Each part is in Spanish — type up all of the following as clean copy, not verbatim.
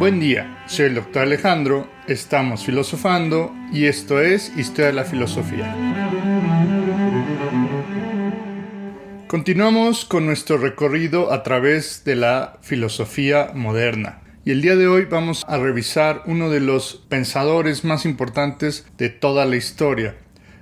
Buen día, soy el Dr. Alejandro, estamos filosofando y esto es Historia de la Filosofía. Continuamos con nuestro recorrido a través de la filosofía moderna. Y el día de hoy vamos a revisar uno de los pensadores más importantes de toda la historia,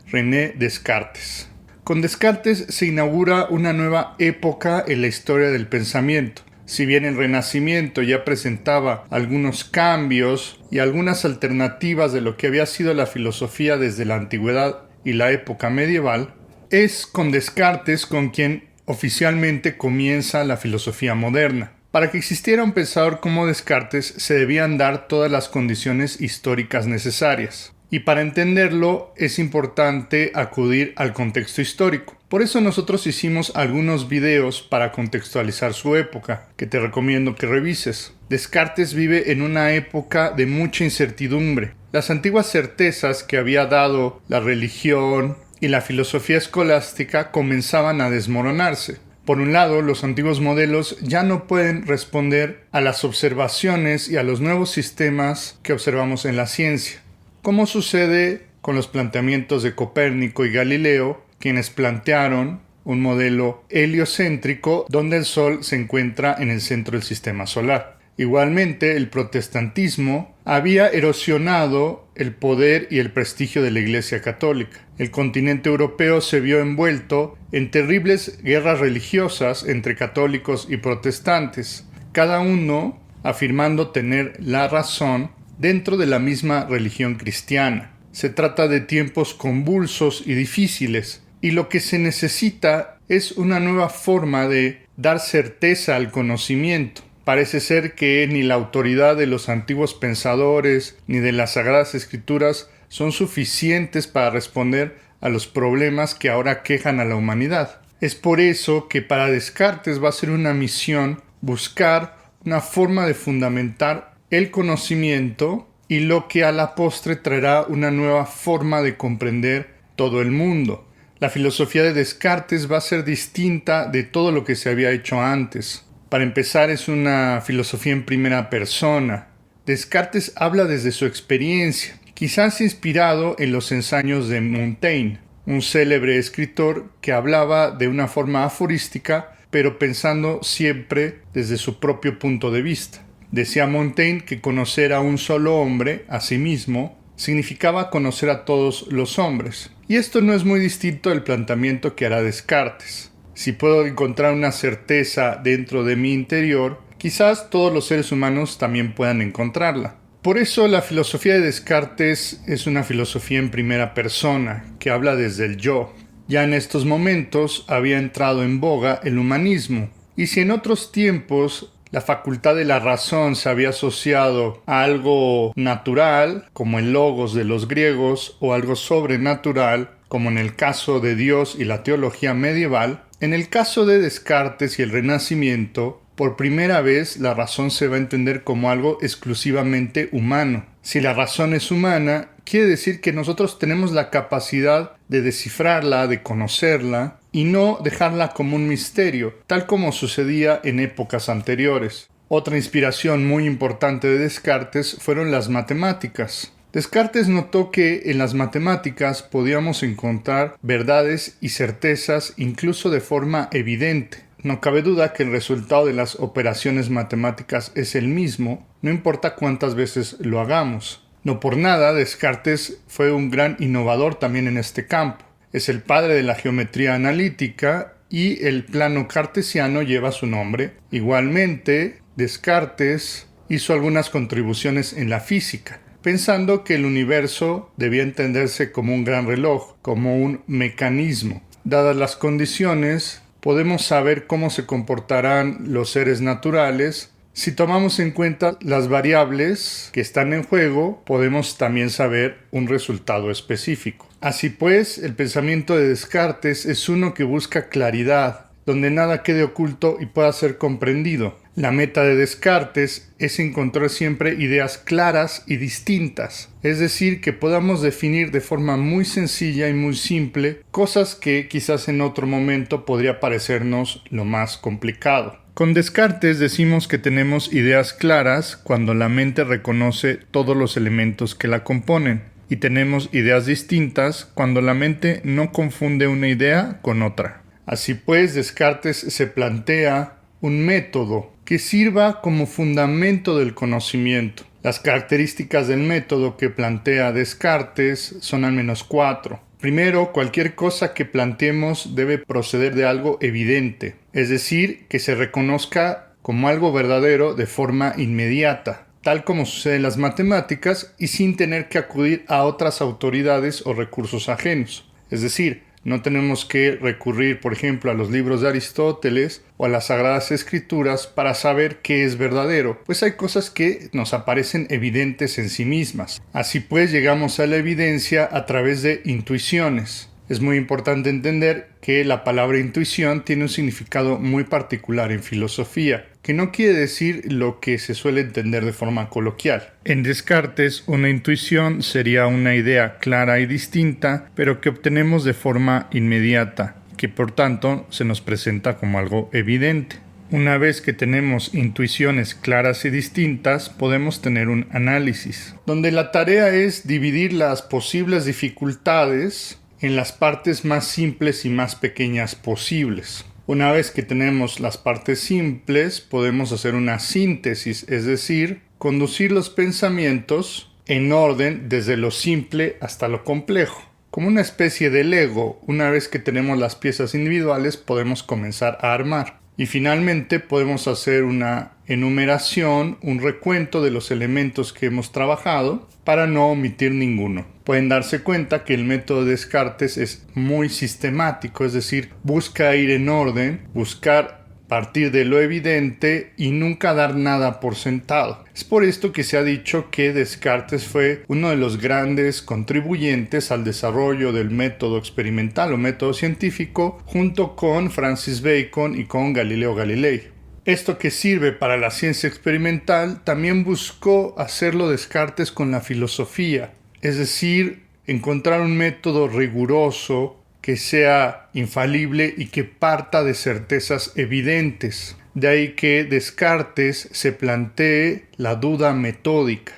René Descartes. Con Descartes se inaugura una nueva época en la historia del pensamiento. Si bien el Renacimiento ya presentaba algunos cambios y algunas alternativas de lo que había sido la filosofía desde la antigüedad y la época medieval, es con Descartes con quien oficialmente comienza la filosofía moderna. Para que existiera un pensador como Descartes se debían dar todas las condiciones históricas necesarias. Y para entenderlo es importante acudir al contexto histórico. Por eso nosotros hicimos algunos videos para contextualizar su época, que te recomiendo que revises. Descartes vive en una época de mucha incertidumbre. Las antiguas certezas que había dado la religión y la filosofía escolástica comenzaban a desmoronarse. Por un lado, los antiguos modelos ya no pueden responder a las observaciones y a los nuevos sistemas que observamos en la ciencia, como sucede con los planteamientos de Copérnico y Galileo, quienes plantearon un modelo heliocéntrico donde el Sol se encuentra en el centro del sistema solar. Igualmente, el protestantismo había erosionado el poder y el prestigio de la Iglesia Católica. El continente europeo se vio envuelto en terribles guerras religiosas entre católicos y protestantes, cada uno afirmando tener la razón dentro de la misma religión cristiana. Se trata de tiempos convulsos y difíciles, y lo que se necesita es una nueva forma de dar certeza al conocimiento. Parece ser que ni la autoridad de los antiguos pensadores ni de las Sagradas Escrituras son suficientes para responder a los problemas que ahora quejan a la humanidad. Es por eso que para Descartes va a ser una misión buscar una forma de fundamentar el conocimiento y lo que a la postre traerá una nueva forma de comprender todo el mundo. La filosofía de Descartes va a ser distinta de todo lo que se había hecho antes. Para empezar, es una filosofía en primera persona. Descartes habla desde su experiencia, quizás inspirado en los ensayos de Montaigne, un célebre escritor que hablaba de una forma aforística, pero pensando siempre desde su propio punto de vista. Decía Montaigne que conocer a un solo hombre, a sí mismo, significaba conocer a todos los hombres. Y esto no es muy distinto del planteamiento que hará Descartes. Si puedo encontrar una certeza dentro de mi interior, quizás todos los seres humanos también puedan encontrarla. Por eso la filosofía de Descartes es una filosofía en primera persona, que habla desde el yo. Ya en estos momentos había entrado en boga el humanismo, y si en otros tiempos la facultad de la razón se había asociado a algo natural, como el logos de los griegos, o algo sobrenatural, como en el caso de Dios y la teología medieval, en el caso de Descartes y el Renacimiento, por primera vez la razón se va a entender como algo exclusivamente humano. Si la razón es humana, quiere decir que nosotros tenemos la capacidad de descifrarla, de conocerla, y no dejarla como un misterio, tal como sucedía en épocas anteriores. Otra inspiración muy importante de Descartes fueron las matemáticas. Descartes notó que en las matemáticas podíamos encontrar verdades y certezas incluso de forma evidente. No cabe duda que el resultado de las operaciones matemáticas es el mismo, no importa cuántas veces lo hagamos. No por nada, Descartes fue un gran innovador también en este campo. Es el padre de la geometría analítica y el plano cartesiano lleva su nombre. Igualmente, Descartes hizo algunas contribuciones en la física, pensando que el universo debía entenderse como un gran reloj, como un mecanismo. Dadas las condiciones, podemos saber cómo se comportarán los seres naturales. Si tomamos en cuenta las variables que están en juego, podemos también saber un resultado específico. Así pues, el pensamiento de Descartes es uno que busca claridad, donde nada quede oculto y pueda ser comprendido. La meta de Descartes es encontrar siempre ideas claras y distintas, es decir, que podamos definir de forma muy sencilla y muy simple cosas que quizás en otro momento podría parecernos lo más complicado. Con Descartes decimos que tenemos ideas claras cuando la mente reconoce todos los elementos que la componen, y tenemos ideas distintas cuando la mente no confunde una idea con otra. Así pues, Descartes se plantea un método que sirva como fundamento del conocimiento. Las características del método que plantea Descartes son al menos 4. Primero, cualquier cosa que planteemos debe proceder de algo evidente, es decir, que se reconozca como algo verdadero de forma inmediata, tal como sucede en las matemáticas y sin tener que acudir a otras autoridades o recursos ajenos. Es decir, no tenemos que recurrir, por ejemplo, a los libros de Aristóteles o a las Sagradas Escrituras para saber qué es verdadero, pues hay cosas que nos aparecen evidentes en sí mismas. Así pues, llegamos a la evidencia a través de intuiciones. Es muy importante entender que la palabra intuición tiene un significado muy particular en filosofía, que no quiere decir lo que se suele entender de forma coloquial. En Descartes, una intuición sería una idea clara y distinta, pero que obtenemos de forma inmediata, que por tanto se nos presenta como algo evidente. Una vez que tenemos intuiciones claras y distintas, podemos tener un análisis, donde la tarea es dividir las posibles dificultades en las partes más simples y más pequeñas posibles. Una vez que tenemos las partes simples, podemos hacer una síntesis, es decir, conducir los pensamientos en orden desde lo simple hasta lo complejo. Como una especie de Lego, una vez que tenemos las piezas individuales, podemos comenzar a armar. Y finalmente podemos hacer una enumeración, un recuento de los elementos que hemos trabajado para no omitir ninguno. Pueden darse cuenta que el método de Descartes es muy sistemático, es decir, busca ir en orden, buscar partir de lo evidente y nunca dar nada por sentado. Es por esto que se ha dicho que Descartes fue uno de los grandes contribuyentes al desarrollo del método experimental o método científico, junto con Francis Bacon y con Galileo Galilei. Esto que sirve para la ciencia experimental también buscó hacerlo Descartes con la filosofía, es decir, encontrar un método riguroso que sea infalible y que parta de certezas evidentes. De ahí que Descartes se plantee la duda metódica.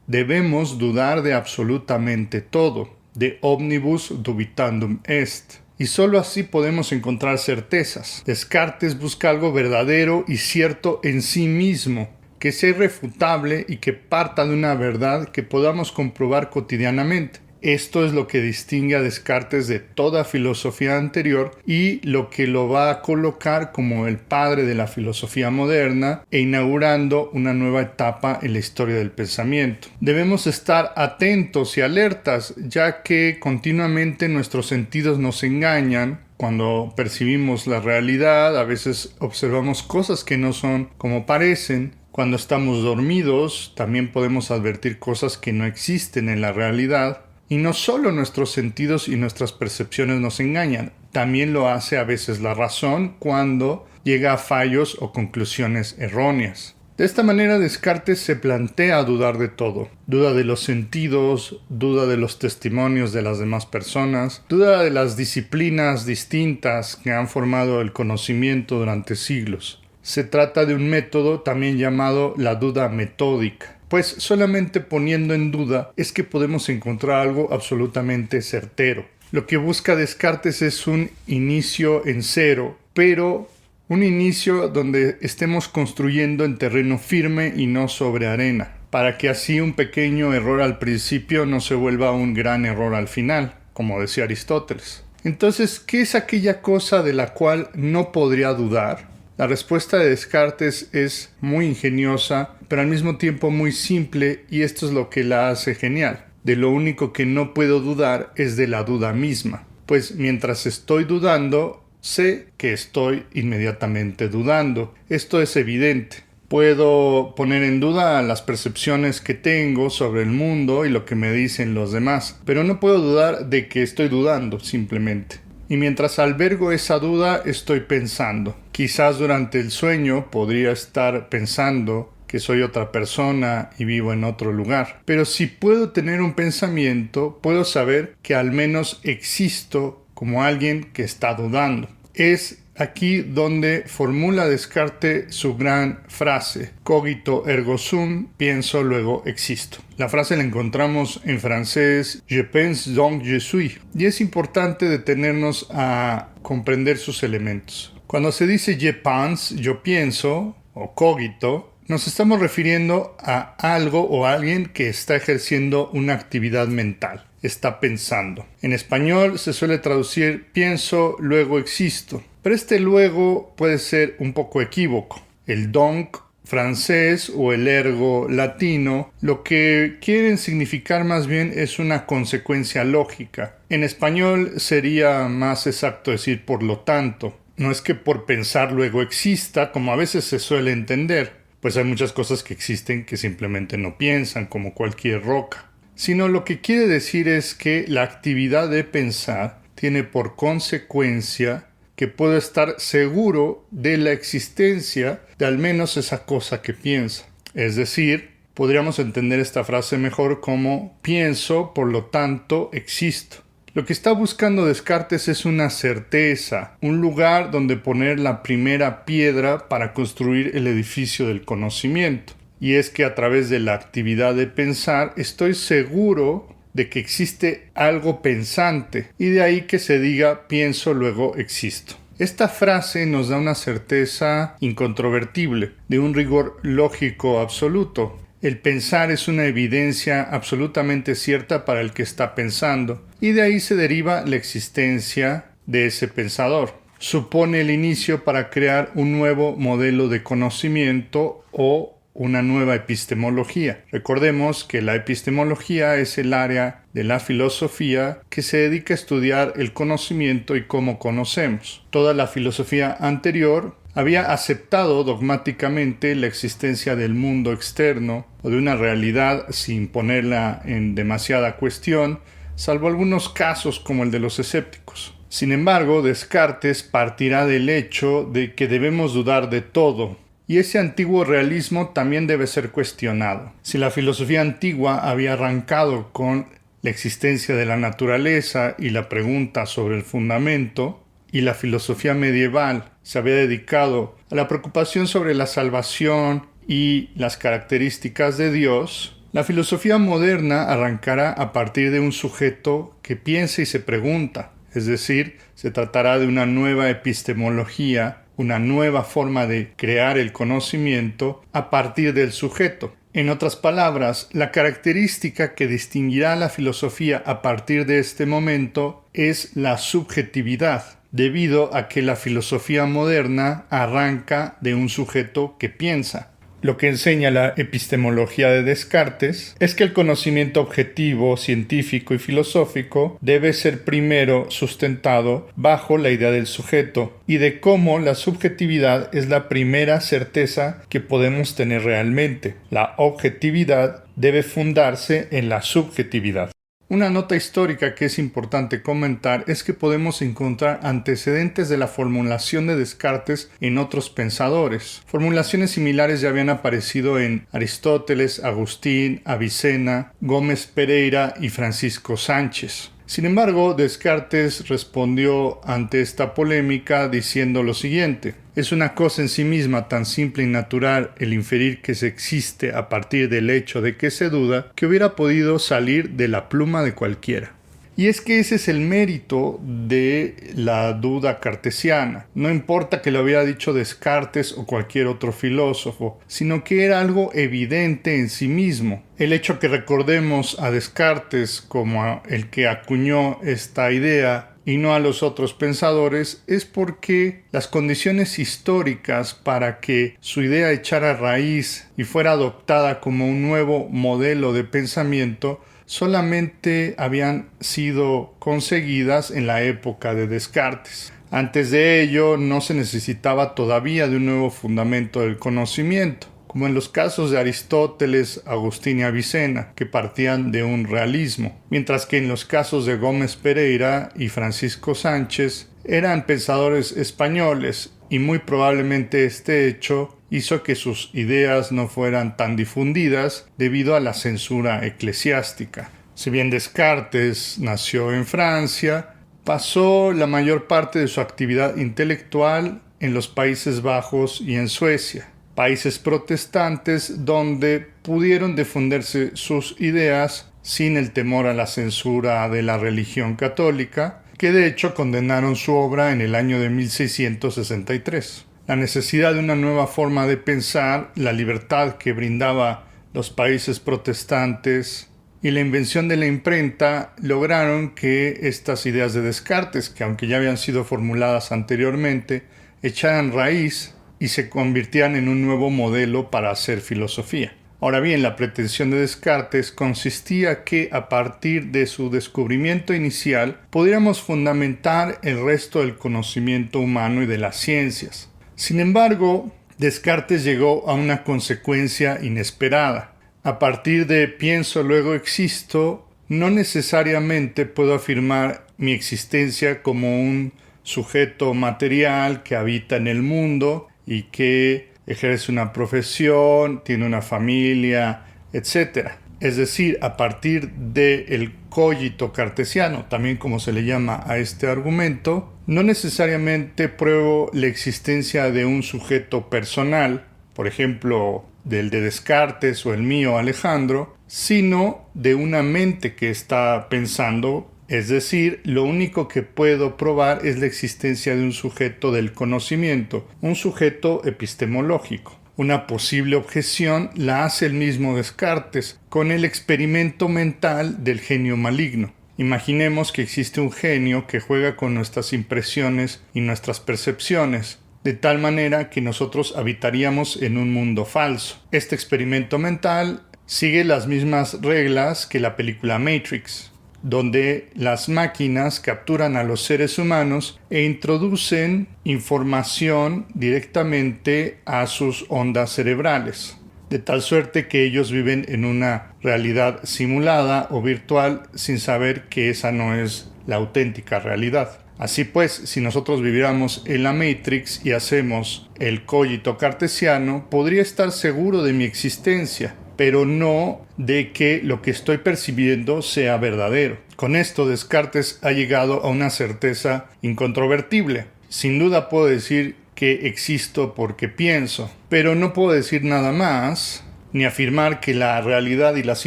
Debemos dudar de absolutamente todo, de omnibus dubitandum est. Y sólo así podemos encontrar certezas. Descartes busca algo verdadero y cierto en sí mismo, que sea irrefutable y que parta de una verdad que podamos comprobar cotidianamente. Esto es lo que distingue a Descartes de toda filosofía anterior y lo que lo va a colocar como el padre de la filosofía moderna e inaugurando una nueva etapa en la historia del pensamiento. Debemos estar atentos y alertas, ya que continuamente nuestros sentidos nos engañan. Cuando percibimos la realidad, a veces observamos cosas que no son como parecen. Cuando estamos dormidos, también podemos advertir cosas que no existen en la realidad. Y no solo nuestros sentidos y nuestras percepciones nos engañan, también lo hace a veces la razón cuando llega a fallos o conclusiones erróneas. De esta manera Descartes se plantea dudar de todo. Duda de los sentidos, duda de los testimonios de las demás personas, duda de las disciplinas distintas que han formado el conocimiento durante siglos. Se trata de un método también llamado la duda metódica. Pues solamente poniendo en duda es que podemos encontrar algo absolutamente certero. Lo que busca Descartes es un inicio en cero, pero un inicio donde estemos construyendo en terreno firme y no sobre arena, para que así un pequeño error al principio no se vuelva un gran error al final, como decía Aristóteles. Entonces, ¿qué es aquella cosa de la cual no podría dudar? La respuesta de Descartes es muy ingeniosa, pero al mismo tiempo muy simple, y esto es lo que la hace genial. De lo único que no puedo dudar es de la duda misma, pues mientras estoy dudando, sé que estoy inmediatamente dudando. Esto es evidente. Puedo poner en duda las percepciones que tengo sobre el mundo y lo que me dicen los demás, pero no puedo dudar de que estoy dudando simplemente. Y mientras albergo esa duda, estoy pensando. Quizás durante el sueño podría estar pensando que soy otra persona y vivo en otro lugar. Pero si puedo tener un pensamiento, puedo saber que al menos existo como alguien que está dudando. Es aquí donde formula Descartes su gran frase, cogito ergo sum, pienso luego existo. La frase la encontramos en francés, je pense donc je suis, y es importante detenernos a comprender sus elementos. Cuando se dice je pense, yo pienso, o cogito, nos estamos refiriendo a algo o a alguien que está ejerciendo una actividad mental, está pensando. En español se suele traducir pienso, luego existo, pero este luego puede ser un poco equívoco. El donc francés o el ergo latino lo que quieren significar más bien es una consecuencia lógica. En español sería más exacto decir por lo tanto. No es que por pensar luego exista, como a veces se suele entender, pues hay muchas cosas que existen que simplemente no piensan, como cualquier roca. Sino lo que quiere decir es que la actividad de pensar tiene por consecuencia que puedo estar seguro de la existencia de al menos esa cosa que piensa. Es decir, podríamos entender esta frase mejor como pienso, por lo tanto existo. Lo que está buscando Descartes es una certeza, un lugar donde poner la primera piedra para construir el edificio del conocimiento. Y es que a través de la actividad de pensar estoy seguro de que existe algo pensante y de ahí que se diga pienso luego existo. Esta frase nos da una certeza incontrovertible, de un rigor lógico absoluto. El pensar es una evidencia absolutamente cierta para el que está pensando, y de ahí se deriva la existencia de ese pensador. Supone el inicio para crear un nuevo modelo de conocimiento o una nueva epistemología. Recordemos que la epistemología es el área de la filosofía que se dedica a estudiar el conocimiento y cómo conocemos. Toda la filosofía anterior había aceptado dogmáticamente la existencia del mundo externo o de una realidad sin ponerla en demasiada cuestión, salvo algunos casos como el de los escépticos. Sin embargo, Descartes partirá del hecho de que debemos dudar de todo, y ese antiguo realismo también debe ser cuestionado. Si la filosofía antigua había arrancado con la existencia de la naturaleza y la pregunta sobre el fundamento, y la filosofía medieval se había dedicado a la preocupación sobre la salvación y las características de Dios, la filosofía moderna arrancará a partir de un sujeto que piensa y se pregunta, es decir, se tratará de una nueva epistemología, una nueva forma de crear el conocimiento a partir del sujeto. En otras palabras, la característica que distinguirá a la filosofía a partir de este momento es la subjetividad, debido a que la filosofía moderna arranca de un sujeto que piensa. Lo que enseña la epistemología de Descartes es que el conocimiento objetivo, científico y filosófico debe ser primero sustentado bajo la idea del sujeto y de cómo la subjetividad es la primera certeza que podemos tener realmente. La objetividad debe fundarse en la subjetividad. Una nota histórica que es importante comentar es que podemos encontrar antecedentes de la formulación de Descartes en otros pensadores. Formulaciones similares ya habían aparecido en Aristóteles, Agustín, Avicena, Gómez Pereira y Francisco Sánchez. Sin embargo, Descartes respondió ante esta polémica diciendo lo siguiente: es una cosa en sí misma tan simple y natural el inferir que se existe a partir del hecho de que se duda, que hubiera podido salir de la pluma de cualquiera. Y es que ese es el mérito de la duda cartesiana. No importa que lo hubiera dicho Descartes o cualquier otro filósofo, sino que era algo evidente en sí mismo. El hecho que recordemos a Descartes como el que acuñó esta idea y no a los otros pensadores es porque las condiciones históricas para que su idea echara raíz y fuera adoptada como un nuevo modelo de pensamiento solamente habían sido conseguidas en la época de Descartes. Antes de ello no se necesitaba todavía de un nuevo fundamento del conocimiento, como en los casos de Aristóteles, Agustín y Avicena, que partían de un realismo, mientras que en los casos de Gómez Pereira y Francisco Sánchez eran pensadores españoles y muy probablemente este hecho hizo que sus ideas no fueran tan difundidas debido a la censura eclesiástica. Si bien Descartes nació en Francia, pasó la mayor parte de su actividad intelectual en los Países Bajos y en Suecia, países protestantes donde pudieron difundirse sus ideas sin el temor a la censura de la religión católica, que de hecho condenaron su obra en el año de 1663. La necesidad de una nueva forma de pensar, la libertad que brindaba los países protestantes y la invención de la imprenta lograron que estas ideas de Descartes, que aunque ya habían sido formuladas anteriormente, echaran raíz y se convirtieran en un nuevo modelo para hacer filosofía. Ahora bien, la pretensión de Descartes consistía que a partir de su descubrimiento inicial pudiéramos fundamentar el resto del conocimiento humano y de las ciencias. Sin embargo, Descartes llegó a una consecuencia inesperada. A partir de pienso, luego existo, no necesariamente puedo afirmar mi existencia como un sujeto material que habita en el mundo y que ejerce una profesión, tiene una familia, etc. Es decir, a partir del cogito cartesiano, también como se le llama a este argumento, no necesariamente pruebo la existencia de un sujeto personal, por ejemplo, del de Descartes o el mío, Alejandro, sino de una mente que está pensando. Es decir, lo único que puedo probar es la existencia de un sujeto del conocimiento, un sujeto epistemológico. Una posible objeción la hace el mismo Descartes con el experimento mental del genio maligno. Imaginemos que existe un genio que juega con nuestras impresiones y nuestras percepciones, de tal manera que nosotros habitaríamos en un mundo falso. Este experimento mental sigue las mismas reglas que la película Matrix, donde las máquinas capturan a los seres humanos e introducen información directamente a sus ondas cerebrales, de tal suerte que ellos viven en una realidad simulada o virtual sin saber que esa no es la auténtica realidad. Así pues, si nosotros viviéramos en la Matrix y hacemos el cogito cartesiano, podría estar seguro de mi existencia, pero no de que lo que estoy percibiendo sea verdadero. Con esto, Descartes ha llegado a una certeza incontrovertible. Sin duda puedo decir que existo porque pienso, pero no puedo decir nada más, ni afirmar que la realidad y las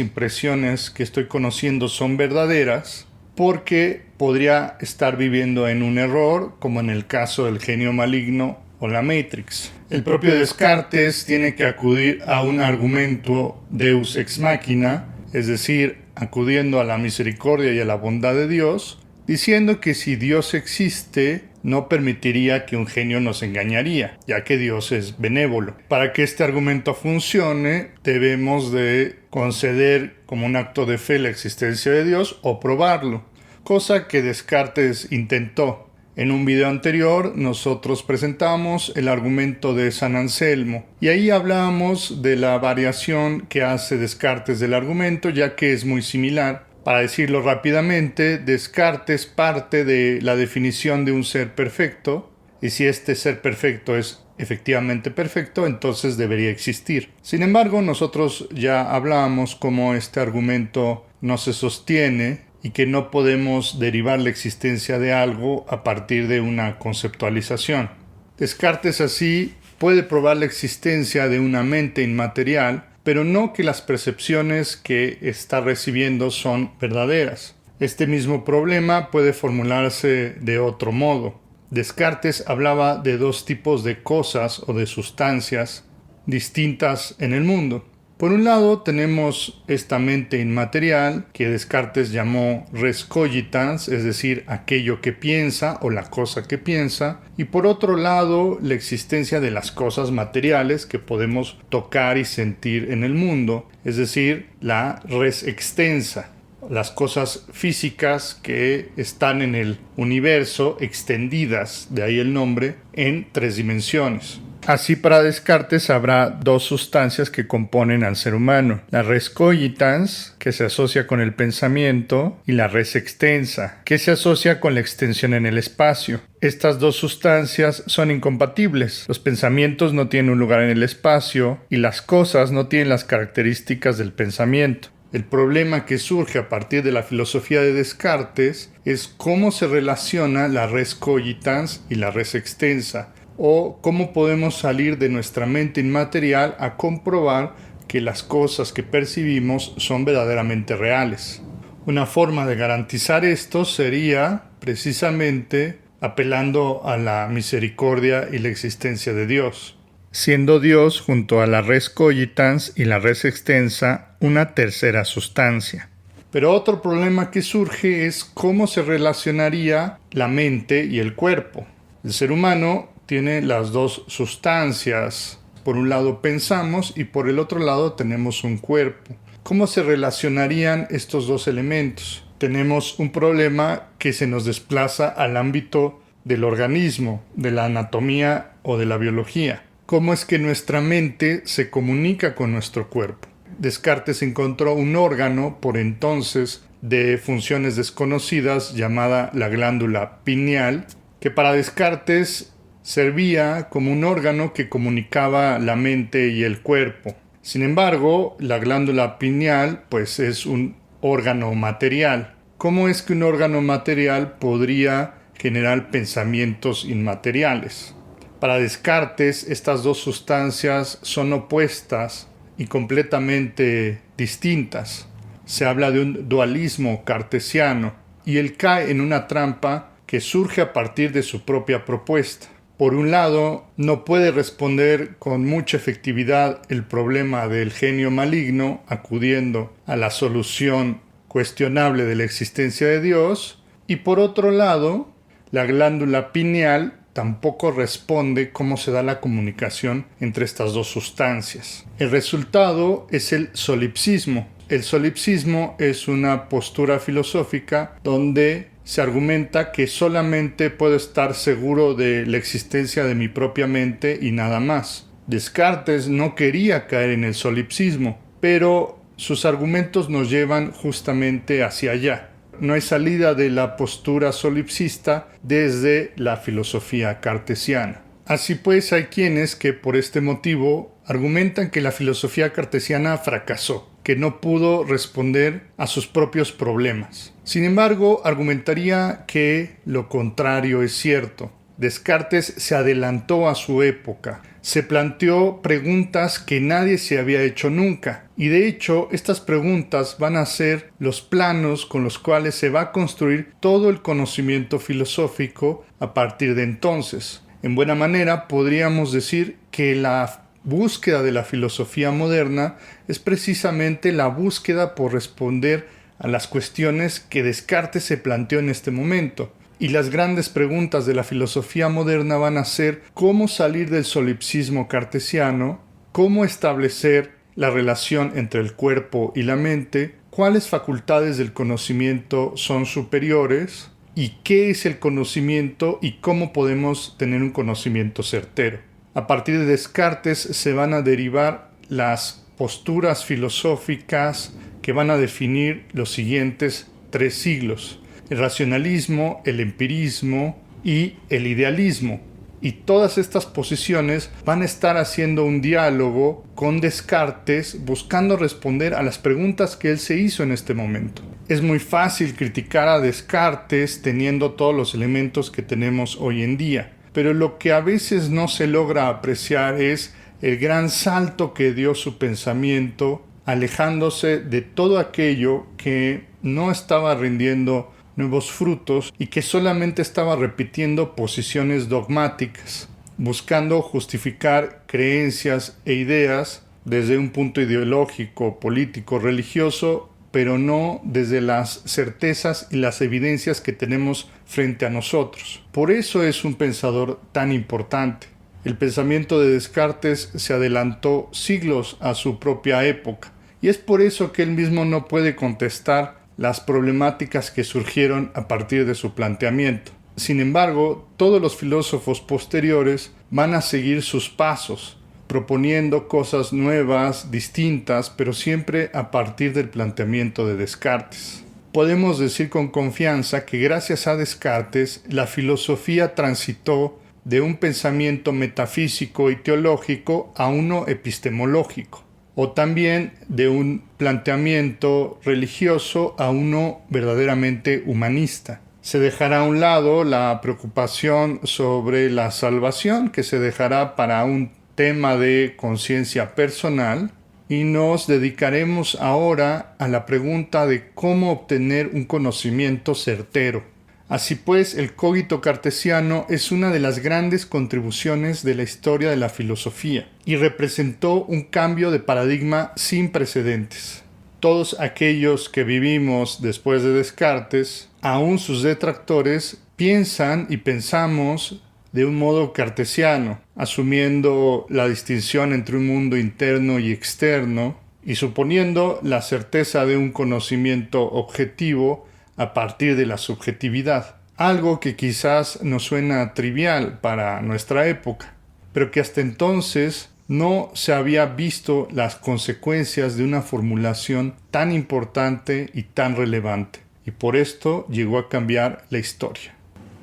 impresiones que estoy conociendo son verdaderas, porque podría estar viviendo en un error, como en el caso del genio maligno o la Matrix. El propio Descartes tiene que acudir a un argumento deus ex machina, es decir, acudiendo a la misericordia y a la bondad de Dios, diciendo que si Dios existe, no permitiría que un genio nos engañaría, ya que Dios es benévolo. Para que este argumento funcione, debemos de conceder como un acto de fe la existencia de Dios o probarlo, cosa que Descartes intentó. En un video anterior nosotros presentamos el argumento de San Anselmo y ahí hablábamos de la variación que hace Descartes del argumento, ya que es muy similar. Para decirlo rápidamente, Descartes parte de la definición de un ser perfecto y si este ser perfecto es efectivamente perfecto, entonces debería existir. Sin embargo, nosotros ya hablábamos cómo este argumento no se sostiene y que no podemos derivar la existencia de algo a partir de una conceptualización. Descartes así puede probar la existencia de una mente inmaterial, pero no que las percepciones que está recibiendo son verdaderas. Este mismo problema puede formularse de otro modo. Descartes hablaba de dos tipos de cosas o de sustancias distintas en el mundo. Por un lado tenemos esta mente inmaterial que Descartes llamó res cogitans, es decir, aquello que piensa o la cosa que piensa, y por otro lado la existencia de las cosas materiales que podemos tocar y sentir en el mundo, es decir, la res extensa, las cosas físicas que están en el universo extendidas, de ahí el nombre, en 3 dimensiones. Así, para Descartes habrá dos sustancias que componen al ser humano: la res cogitans, que se asocia con el pensamiento, y la res extensa, que se asocia con la extensión en el espacio. Estas dos sustancias son incompatibles. Los pensamientos no tienen un lugar en el espacio y las cosas no tienen las características del pensamiento. El problema que surge a partir de la filosofía de Descartes es cómo se relaciona la res cogitans y la res extensa, o cómo podemos salir de nuestra mente inmaterial a comprobar que las cosas que percibimos son verdaderamente reales. Una forma de garantizar esto sería precisamente apelando a la misericordia y la existencia de Dios, siendo Dios, junto a la res cogitans y la res extensa, una tercera sustancia. Pero otro problema que surge es cómo se relacionaría la mente y el cuerpo. El ser humano tiene las dos sustancias. Por un lado pensamos y por el otro lado tenemos un cuerpo. ¿Cómo se relacionarían estos dos elementos? Tenemos un problema que se nos desplaza al ámbito del organismo, de la anatomía o de la biología. ¿Cómo es que nuestra mente se comunica con nuestro cuerpo? Descartes encontró un órgano, por entonces, de funciones desconocidas llamada la glándula pineal, que para Descartes servía como un órgano que comunicaba la mente y el cuerpo. Sin embargo, la glándula pineal pues es un órgano material. ¿Cómo es que un órgano material podría generar pensamientos inmateriales? Para Descartes, estas dos sustancias son opuestas y completamente distintas. Se habla de un dualismo cartesiano y él cae en una trampa que surge a partir de su propia propuesta. Por un lado, no puede responder con mucha efectividad el problema del genio maligno acudiendo a la solución cuestionable de la existencia de Dios, y por otro lado, la glándula pineal tampoco responde cómo se da la comunicación entre estas dos sustancias. El resultado es el solipsismo. El solipsismo es una postura filosófica donde se argumenta que solamente puedo estar seguro de la existencia de mi propia mente y nada más. Descartes no quería caer en el solipsismo, pero sus argumentos nos llevan justamente hacia allá. No hay salida de la postura solipsista desde la filosofía cartesiana. Así pues, hay quienes que por este motivo argumentan que la filosofía cartesiana fracasó, que no pudo responder a sus propios problemas. Sin embargo, argumentaría que lo contrario es cierto. Descartes se adelantó a su época, se planteó preguntas que nadie se había hecho nunca, y de hecho estas preguntas van a ser los planos con los cuales se va a construir todo el conocimiento filosófico a partir de entonces. En buena manera podríamos decir que la búsqueda de la filosofía moderna es precisamente la búsqueda por responder a las cuestiones que Descartes se planteó en este momento. Y las grandes preguntas de la filosofía moderna van a ser cómo salir del solipsismo cartesiano, cómo establecer la relación entre el cuerpo y la mente, cuáles facultades del conocimiento son superiores y qué es el conocimiento y cómo podemos tener un conocimiento certero. A partir de Descartes se van a derivar las posturas filosóficas que van a definir los siguientes 3 siglos. El racionalismo, el empirismo y el idealismo. Y todas estas posiciones van a estar haciendo un diálogo con Descartes buscando responder a las preguntas que él se hizo en este momento. Es muy fácil criticar a Descartes teniendo todos los elementos que tenemos hoy en día, pero lo que a veces no se logra apreciar es el gran salto que dio su pensamiento, alejándose de todo aquello que no estaba rindiendo nuevos frutos y que solamente estaba repitiendo posiciones dogmáticas, buscando justificar creencias e ideas desde un punto ideológico, político, religioso, pero no desde las certezas y las evidencias que tenemos frente a nosotros. Por eso es un pensador tan importante. El pensamiento de Descartes se adelantó siglos a su propia época, y es por eso que él mismo no puede contestar las problemáticas que surgieron a partir de su planteamiento. Sin embargo, todos los filósofos posteriores van a seguir sus pasos, proponiendo cosas nuevas, distintas, pero siempre a partir del planteamiento de Descartes. Podemos decir con confianza que gracias a Descartes, la filosofía transitó de un pensamiento metafísico y teológico a uno epistemológico. o también de un planteamiento religioso a uno verdaderamente humanista. Se dejará a un lado la preocupación sobre la salvación, que se dejará para un tema de conciencia personal, y nos dedicaremos ahora a la pregunta de cómo obtener un conocimiento certero. Así pues, el cogito cartesiano es una de las grandes contribuciones de la historia de la filosofía y representó un cambio de paradigma sin precedentes. Todos aquellos que vivimos después de Descartes, aun sus detractores, piensan y pensamos de un modo cartesiano, asumiendo la distinción entre un mundo interno y externo y suponiendo la certeza de un conocimiento objetivo a partir de la subjetividad, algo que quizás nos suena trivial para nuestra época, pero que hasta entonces no se había visto las consecuencias de una formulación tan importante y tan relevante, y por esto llegó a cambiar la historia.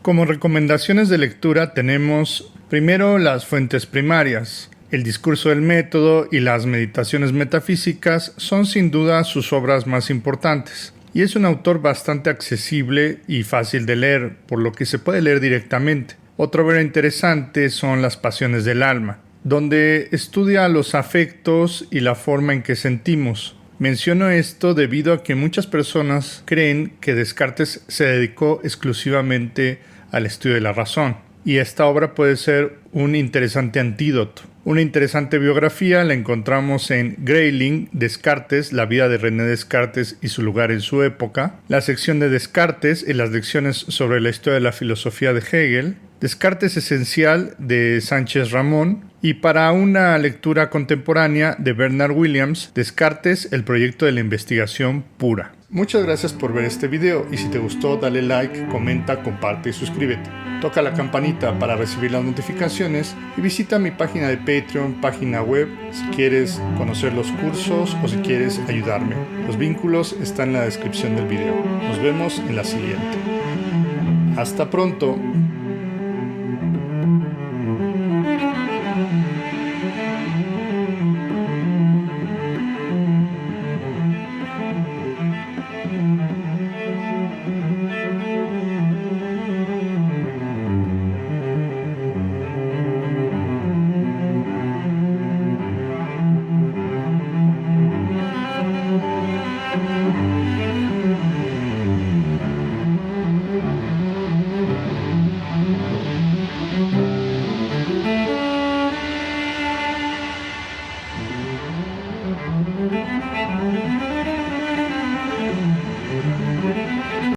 Como recomendaciones de lectura tenemos primero las fuentes primarias. El discurso del método y las meditaciones metafísicas son sin duda sus obras más importantes. Y es un autor bastante accesible y fácil de leer, por lo que se puede leer directamente. Otra obra interesante son Las Pasiones del Alma, donde estudia los afectos y la forma en que sentimos. Menciono esto debido a que muchas personas creen que Descartes se dedicó exclusivamente al estudio de la razón, y esta obra puede ser un interesante antídoto. Una interesante biografía la encontramos en Grayling, Descartes, la vida de René Descartes y su lugar en su época, la sección de Descartes en las lecciones sobre la historia de la filosofía de Hegel, Descartes esencial de Sánchez Ramón, y para una lectura contemporánea de Bernard Williams, Descartes, el proyecto de la investigación pura. Muchas gracias por ver este video y si te gustó dale like, comenta, comparte y suscríbete. Toca la campanita para recibir las notificaciones y visita mi página de Patreon, página web, si quieres conocer los cursos o si quieres ayudarme. Los vínculos están en la descripción del video. Nos vemos en la siguiente. Hasta pronto.